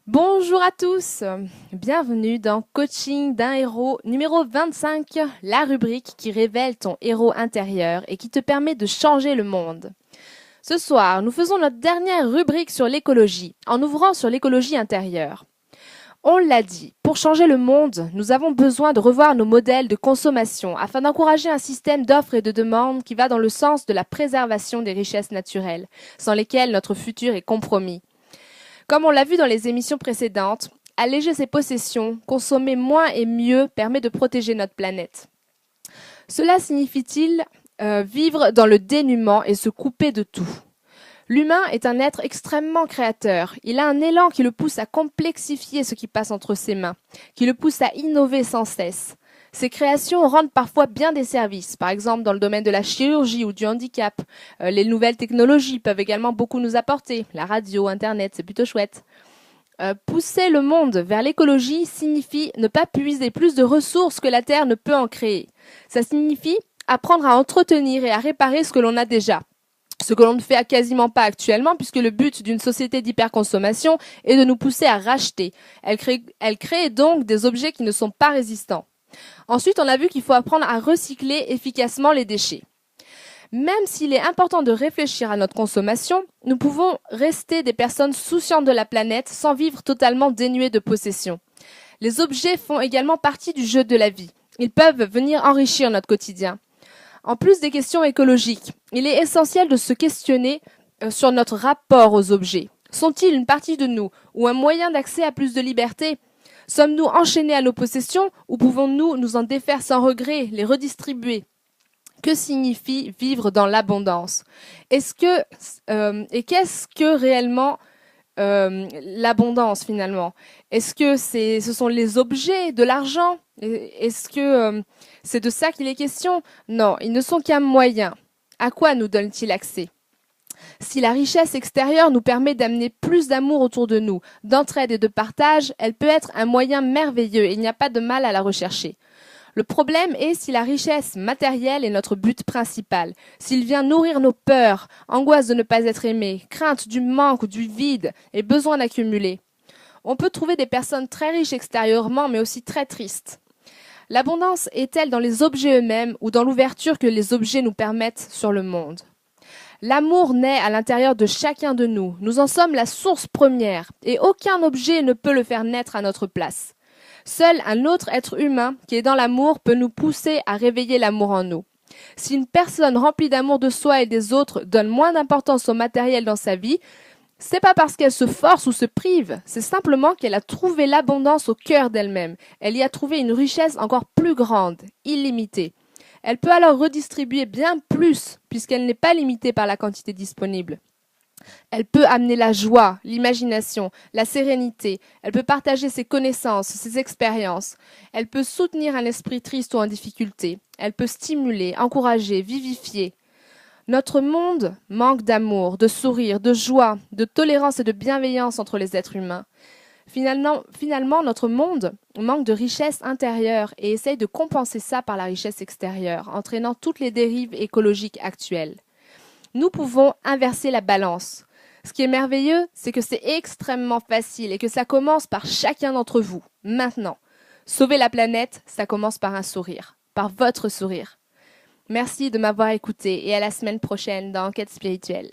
Bonjour à tous, bienvenue dans Coaching d'un héros numéro 25, la rubrique qui révèle ton héros intérieur et qui te permet de changer le monde. Ce soir, nous faisons notre dernière rubrique sur l'écologie, en ouvrant sur l'écologie intérieure. On l'a dit, pour changer le monde, nous avons besoin de revoir nos modèles de consommation afin d'encourager un système d'offres et de demandes qui va dans le sens de la préservation des richesses naturelles, sans lesquelles notre futur est compromis. Comme on l'a vu dans les émissions précédentes, alléger ses possessions, consommer moins et mieux permet de protéger notre planète. Cela signifie-t-il vivre dans le dénuement et se couper de tout? L'humain est un être extrêmement créateur. Il a un élan qui le pousse à complexifier ce qui passe entre ses mains, qui le pousse à innover sans cesse. Ces créations rendent parfois bien des services, par exemple dans le domaine de la chirurgie ou du handicap. Les nouvelles technologies peuvent également beaucoup nous apporter. La radio, Internet, c'est plutôt chouette. Pousser le monde vers l'écologie signifie ne pas puiser plus de ressources que la Terre ne peut en créer. Ça signifie apprendre à entretenir et à réparer ce que l'on a déjà. Ce que l'on ne fait quasiment pas actuellement, puisque le but d'une société d'hyperconsommation est de nous pousser à racheter. Elle crée donc des objets qui ne sont pas résistants. Ensuite, on a vu qu'il faut apprendre à recycler efficacement les déchets. Même s'il est important de réfléchir à notre consommation, nous pouvons rester des personnes souciantes de la planète sans vivre totalement dénuées de possession. Les objets font également partie du jeu de la vie. Ils peuvent venir enrichir notre quotidien. En plus des questions écologiques, il est essentiel de se questionner sur notre rapport aux objets. Sont-ils une partie de nous ou un moyen d'accès à plus de liberté ? Sommes-nous enchaînés à nos possessions ou pouvons-nous nous en défaire sans regret, les redistribuer ? Que signifie vivre dans l'abondance ? Qu'est-ce que réellement l'abondance finalement ? Est-ce que ce sont les objets, de l'argent ? Est-ce que c'est de ça qu'il est question ? Non, ils ne sont qu'un moyen. À quoi nous donne-t-il accès ? Si la richesse extérieure nous permet d'amener plus d'amour autour de nous, d'entraide et de partage, elle peut être un moyen merveilleux et il n'y a pas de mal à la rechercher. Le problème est si la richesse matérielle est notre but principal, s'il vient nourrir nos peurs, angoisse de ne pas être aimé, crainte du manque ou du vide et besoin d'accumuler. On peut trouver des personnes très riches extérieurement mais aussi très tristes. L'abondance est-elle dans les objets eux-mêmes ou dans l'ouverture que les objets nous permettent sur le monde ? L'amour naît à l'intérieur de chacun de nous. Nous en sommes la source première et aucun objet ne peut le faire naître à notre place. Seul un autre être humain qui est dans l'amour peut nous pousser à réveiller l'amour en nous. Si une personne remplie d'amour de soi et des autres donne moins d'importance au matériel dans sa vie, c'est pas parce qu'elle se force ou se prive, c'est simplement qu'elle a trouvé l'abondance au cœur d'elle-même. Elle y a trouvé une richesse encore plus grande, illimitée. Elle peut alors redistribuer bien plus, puisqu'elle n'est pas limitée par la quantité disponible. Elle peut amener la joie, l'imagination, la sérénité. Elle peut partager ses connaissances, ses expériences. Elle peut soutenir un esprit triste ou en difficulté. Elle peut stimuler, encourager, vivifier. Notre monde manque d'amour, de sourire, de joie, de tolérance et de bienveillance entre les êtres humains. Finalement, notre monde manque de richesse intérieure et essaye de compenser ça par la richesse extérieure, entraînant toutes les dérives écologiques actuelles. Nous pouvons inverser la balance. Ce qui est merveilleux, c'est que c'est extrêmement facile et que ça commence par chacun d'entre vous, maintenant. Sauver la planète, ça commence par un sourire, par votre sourire. Merci de m'avoir écouté et à la semaine prochaine dans Enquête spirituelle.